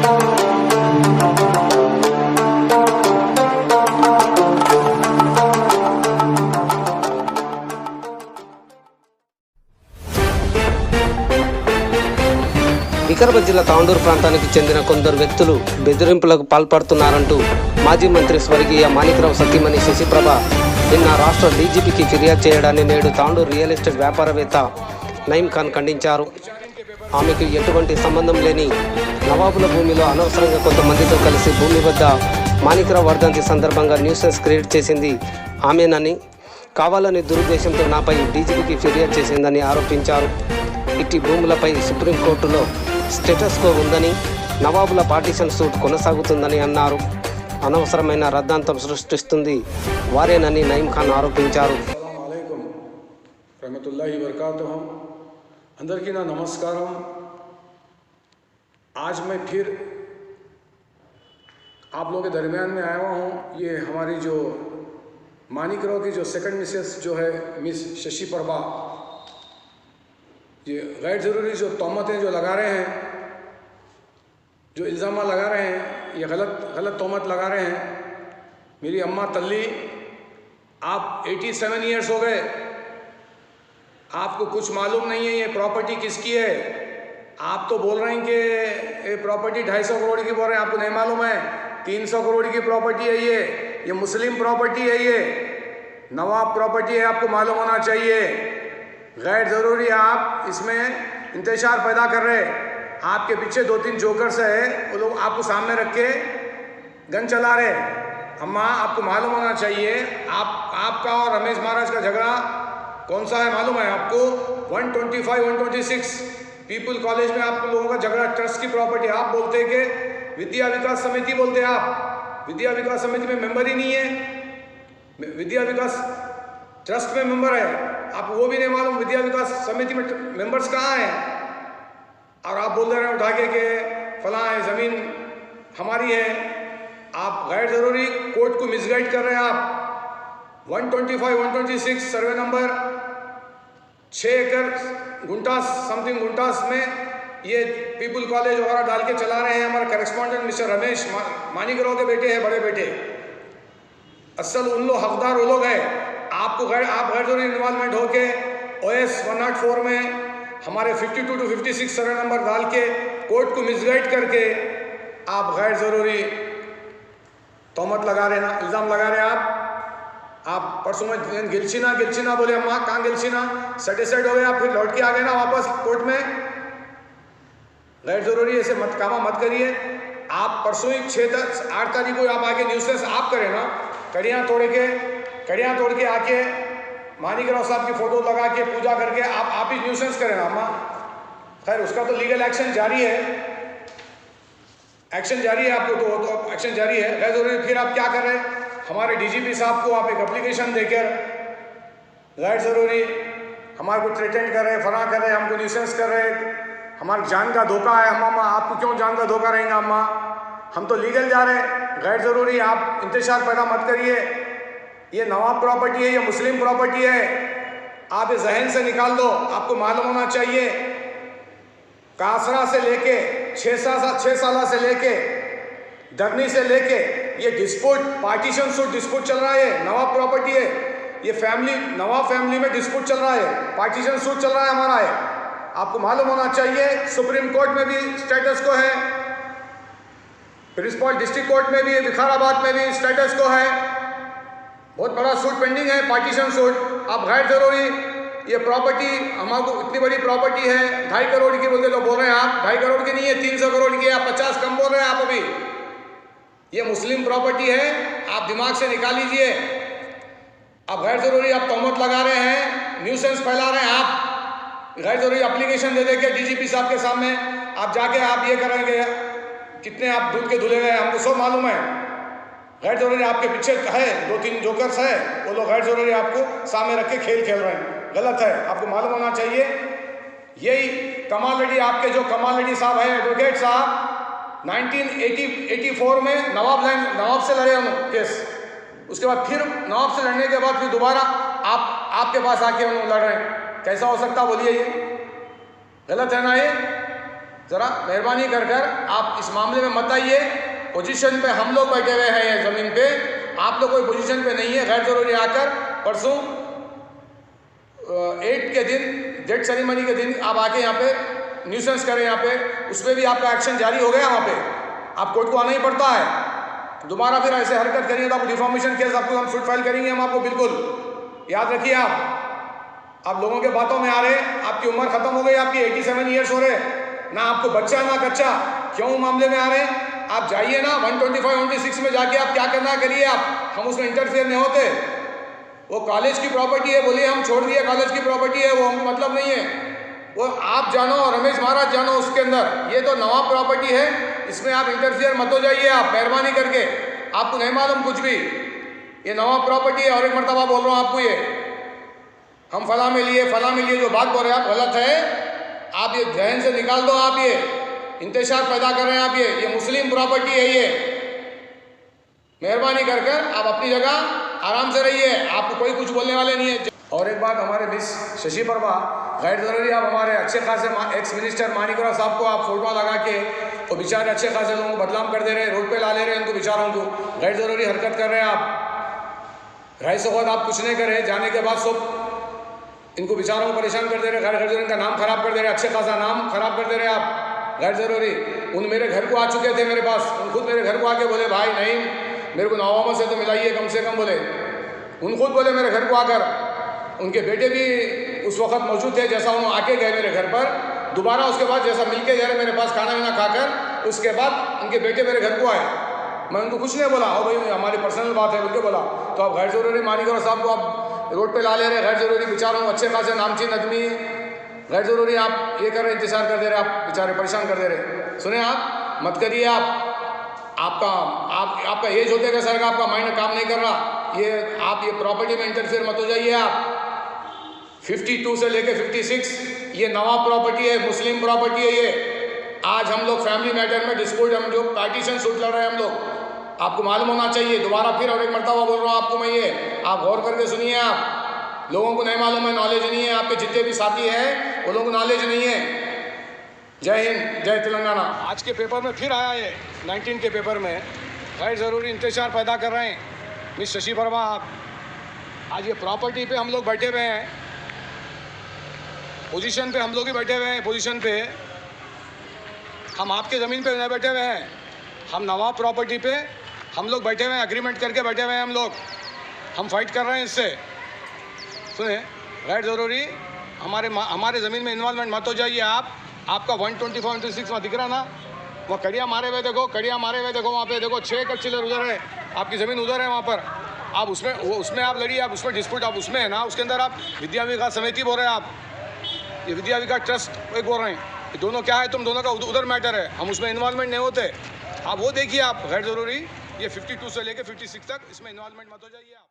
వికారాబాద్ జిల్లా తాండూరు ప్రాంతానికి చెందిన కొందరు వ్యక్తులు బెదిరింపులకు పాల్పడుతున్నారంటూ మాజీ మంత్రి స్వర్గీయ మాణిక్రావు సతీమణి శశిప్రభ నిన్న రాష్ట్ర డీజీపీకి ఫిర్యాదు చేయడాన్ని నేడు తాండూరు రియల్ ఎస్టేట్ వ్యాపారవేత్త నయీం ఖాన్ ఖండించారు. ఆమెకు ఎటువంటి సంబంధం లేని నవాబుల భూమిలో అనవసరంగా కొంతమందితో కలిసి భూమి వద్ద మాణిక్రావు వర్ధంతి సందర్భంగా న్యూసెన్స్ క్రియేట్ చేసింది ఆమెనని, కావాలని దురుద్దేశంతో నాపై డీజీపీకి ఫిర్యాదు చేసిందని ఆరోపించారు. ఇట్టి భూములపై సుప్రీంకోర్టులో స్టేటస్ కో ఉందని, నవాబుల పార్టీషన్ సూట్ కొనసాగుతుందని అన్నారు. అనవసరమైన రద్దాంతం సృష్టిస్తుంది వారేనని నయీం ఖాన్ ఆరోపించారు. रहमतुल्लाहि वबरकातुहू। अंदर की ना नमस्कारम। आज मैं फिर आप लोगों के दरमियान में आया हुआ हूँ। ये हमारी जो माणिकराव की जो सेकंड मिसेस जो है मिस शशि प्रभा, ये गैर ज़रूरी जो तोहमतें जो लगा रहे हैं, जो इल्ज़ाम लगा रहे हैं, ये गलत तोहमत लगा रहे हैं। मेरी अम्मा तल्ली, आप 87 ईयर्स हो गए, आपको कुछ मालूम नहीं है ये प्रॉपर्टी किसकी है। आप तो बोल रहे हैं कि ये प्रॉपर्टी 250 करोड़ की बोल रहे हैं, आपको नहीं मालूम है 300 करोड़ की प्रॉपर्टी है। ये मुस्लिम प्रॉपर्टी है, ये नवाब प्रॉपर्टी है, आपको मालूम होना चाहिए। गैर ज़रूरी आप इसमें इंतशार पैदा कर रहे। आपके पीछे 2-3 जोकर्स है, वो लोग आपको सामने रख के गन चला रहे। अम्मा आपको मालूम होना चाहिए, आपका और रमेश महाराज का झगड़ा कौन सा है मालूम है आपको? 125, 126 पीपल कॉलेज में आप लोगों का झगड़ा ट्रस्ट की प्रॉपर्टी। आप बोलते हैं कि विद्या विकास समिति, बोलते हैं आप विद्या विकास समिति में मेंबर ही नहीं है, विद्या विकास ट्रस्ट में मेंबर है, आपको वो भी नहीं मालूम विद्या विकास समिति में मेंबर्स कहाँ हैं। और आप बोल रहे हैं उठा के कि फलां है ज़मीन हमारी है। आप गैर ज़रूरी कोर्ट को मिसगाइड कर रहे हैं। आप 125, 126 सर्वे नंबर 6 एकड़ गुंटास समथिंग गुंटास में ये पीपल कॉलेज वगैरह डाल के चला रहे हैं। हमारे करेस्पॉन्डेंट मिस्टर रमेश माणिकराव के बेटे हैं, बड़े बेटे। असल उन लोग हकदार वो लोग हैं। आप गैर ज़रूरी इन्वॉल्वमेंट होके OS 104 में हमारे 52 to 56 सर्वे नंबर डाल के कोर्ट को मिसगाइड करके आप गैर ज़रूरी तोहमत लगा रहे ना, इल्ज़ाम लगा रहे हैं। आप परसों में गिलचिना बोले, अम्मा कहाँ गिलचिना, सेटिस्फाइड हो गए आप, फिर लौट के आ गए ना वापस कोर्ट में। गैर ज़रूरी ऐसे कामा मत करिए। आप परसों ही 8 तारीख को आप आके न्यूज़ आप करें ना, कड़ियाँ तोड़ के आके माणिकराव साहब की फ़ोटो लगा के पूजा करके आप ही न्यूसेंस करें ना अम्मा। खैर उसका तो लीगल एक्शन जारी है, आपको तो एक्शन जारी है। गैर ज़रूरी फिर आप क्या कर रहे हैं? हमारे DGP साहब को आप एक एप्लीकेशन देकर गैर ज़रूरी हमारे को थ्रेटेंड कर रहे, फना कर रहे, हमको न्यूसेंस कर रहे, हमारी जान का धोखा है। अम्मा आपको क्यों जान का धोखा रहेगा अम्मा? हम तो लीगल जा रहे हैं। गैर ज़रूरी आप इंतशार पैदा मत करिए। ये नवाब प्रॉपर्टी है, ये मुस्लिम प्रॉपर्टी है, आप ये जहन से निकाल दो। आपको मालूम होना चाहिए कासरा से लेके 6 साल से लेके धरनी से लेके ये डिस्प्यूट, पार्टीशन सूट डिस्प्यूट चल रहा है। नवाब प्रॉपर्टी है, ये नवाब फैमिली में डिस्प्यूट चल रहा है, पार्टीशन सूट चल रहा है हमारा है। आपको मालूम होना चाहिए सुप्रीम कोर्ट में भी स्टेटस को है, प्रिंसिपल डिस्ट्रिक्ट कोर्ट में भी, विकाराबाद में भी स्टेटस को है। बहुत बड़ा सूट पेंडिंग है, पार्टीशन सूट। आप गैर ज़रूरी ये प्रॉपर्टी हमारे इतनी बड़ी प्रॉपर्टी है 2.5 करोड़ की बोलते जो बोल रहे हैं आप, 2.5 करोड़ की नहीं है, 300 करोड़ की है। आप 50 कम बोल रहे हैं आप अभी। ये मुस्लिम प्रॉपर्टी है, आप दिमाग से निकाल लीजिए। आप गैर ज़रूरी आप तोहमत लगा रहे हैं, न्यूसेंस फैला रहे हैं। आप गैर ज़रूरी एप्लीकेशन दे देके DGP साहब के सामने आप जाके आप ये करेंगे, कितने आप दूध के धुले गए, हमको सब मालूम है। गैर ज़रूरी आपके पीछे है 2-3 जोकर्स है, वो लोग गैर ज़रूरी आपको सामने रख के खेल रहे हैं। गलत है, आपको मालूम होना चाहिए। यही कमाल रेड्डी, आपके जो कमाल रेड्डी साहब है एडवोकेट साहब, 1984 में नवाब से लड़े हम केस। उसके बाद फिर नवाब से लड़ने के बाद फिर दोबारा आपके पास आके हम लड़ रहे हैं। कैसा हो सकता बोलिए? ये गलत है ना? ये ज़रा मेहरबानी कर कर आप इस मामले में मत आइए। पोजीशन पे हम लोग बैठे हुए हैं, ये ज़मीन पे आप लोग कोई पोजीशन पे नहीं है। गैर ज़रूरी आकर परसों 8 के दिन डेथ सेरेमनी के दिन आप आके यहाँ पे न्यूसेंस करें, यहाँ पे उस पर भी आपका एक्शन जारी हो गया। वहाँ पे आप कोर्ट को आना ही पड़ता है। दोबारा फिर ऐसे हरकत करिए तो आपको डिफॉर्मेशन केस आपको हम सूट फाइल करेंगे हम आपको। बिल्कुल याद रखिए। आप लोगों के बातों में आ रहे हैं, आपकी उम्र खत्म हो गई, आपकी 87 ईयर्स हो रहे, ना आपको बच्चा ना कच्चा, क्यों मामले में आ रहे हैं? आप जाइए ना 125-126 में जाके आप क्या करना करिए। आप हम उसमें इंटरफेयर नहीं होते। वो कॉलेज की प्रॉपर्टी है, बोलिए हम छोड़ दिए कॉलेज की प्रॉपर्टी है, वो हमको मतलब नहीं है। वो आप जानो और रमेश महाराज जानो उसके अंदर, ये तो नवाब प्रॉपर्टी है, इसमें आप इंटरफेयर मत हो जाइए। आप मेहरबानी करके, आपको नहीं मालूम कुछ भी, ये नवाब प्रॉपर्टी है। और एक मरतबा बोल रहा हूँ आपको, ये हम फला में लिए जो बात बोल रहे हैं आप गलत है। आप ये जहन से निकाल दो। आप ये इंतशार पैदा कर रहे हैं। आप ये मुस्लिम प्रॉपर्टी है। ये मेहरबानी कर कर आप अपनी जगह आराम से रहिए, आपको कोई कुछ बोलने वाले नहीं है। और एक बात, हमारे मिस शशि प्रभा गैर ज़रूरी आप हमारे अच्छे खासे एक्स मिनिस्टर मानिकराव साहब को आप फोटो लगा के तो बेचारे अच्छे खासे लोगों को बदनाम कर दे रहे हैं, रोड पे ला ले रहे हैं उनको बेचारों को, गैर ज़रूरी हरकत कर रहे हैं आप। राय सौगत आप कुछ नहीं कर रहे, जाने के बाद सब इनको बेचारों को परेशान कर दे रहे, गैर ज़रूरी इनका नाम खराब कर दे रहे, अच्छे खासा नाम खराब कर दे रहे आप गैर ज़रूरी। उन मेरे घर को आ चुके थे मेरे पास, उन खुद मेरे घर को आके बोले भाई नहीं मेरे को नवाबों से तो मिलाइए कम से कम, बोले उन खुद बोले मेरे घर को आकर। उनके बेटे भी उस वक्त मौजूद थे, जैसा उन्होंने आके गए मेरे घर पर दोबारा, उसके बाद जैसा मिल के गए मेरे पास खाना वाना खाकर, उसके बाद उनके बेटे मेरे घर को आए। मैं उनको कुछ नहीं बोला, ओ भाई हमारी पर्सनल बात है बोल के बोला। तो आप गैर ज़रूरी मानिकराव साहब को आप रोड पे ला ले रहे, गैर ज़रूरी बेचारों अच्छे खासे नामचीन आदमी, गैर ज़रूरी आप ये कर रहे, इंतजार कर दे रहे, आप बेचारे परेशान कर दे रहे। सुने आप मत करिए। आपका एज होते का सर का आपका माइंड काम नहीं कर रहा। आप ये प्रॉपर्टी में इंटरफेयर मत हो जाइए। आप 52 से लेके 56 ये नवाब प्रॉपर्टी है, मुस्लिम प्रॉपर्टी है ये। आज हम लोग फैमिली मैटर में डिस्प्यूट, हम जो पार्टीशन सूट लड़ रहे हैं हम लोग, आपको मालूम होना चाहिए। दोबारा फिर और एक मरतबा बोल रहा हूँ आपको मैं, ये आप गौर करके सुनिए। आप लोगों को नहीं मालूम है, नॉलेज नहीं है, आपके जितने भी साथी हैं वो लोगों को नॉलेज नहीं है। जय हिंद, जय तेलंगाना। आज के पेपर में फिर आया ये 19 के पेपर में गैर ज़रूरी इंतजार पैदा कर रहे हैं मिस शशि वर्मा। आप आज ये प्रॉपर्टी पे हम लोग बैठे हुए हैं, पोजीशन पे हम लोग ही बैठे हुए हैं, पोजीशन पे हम आपके ज़मीन पे नहीं बैठे हुए हैं, हम नवाब प्रॉपर्टी पे हम लोग बैठे हुए हैं, एग्रीमेंट करके बैठे हुए हैं हम लोग, हम फाइट कर रहे हैं इससे। सुने, गैर ज़रूरी हमारे ज़मीन में इन्वॉल्वमेंट मत हो जाइए। आपका 125-126 वहाँ दिख रहा ना, वहाँ कड़िया मारे हुए देखो, वहाँ पे देखो 6 एकड़ चिल्लर उधर है, आपकी ज़मीन उधर है वहाँ पर। आप उसमें आप लड़िए, आप उसमें डिस्प्यूट आप उसमें है ना, उसके अंदर आप विद्या विकास समिति बोल रहे हैं, आप ये विद्या विकास ट्रस्ट एक बोल रहे हैं। ये दोनों क्या है, तुम दोनों का उधर मैटर है, हम उसमें इन्वॉल्वमेंट नहीं होते। आप वो देखिए, आप गैर ज़रूरी ये 52 से लेके 56 तक इसमें इन्वॉल्वमेंट मत हो जाइए आप।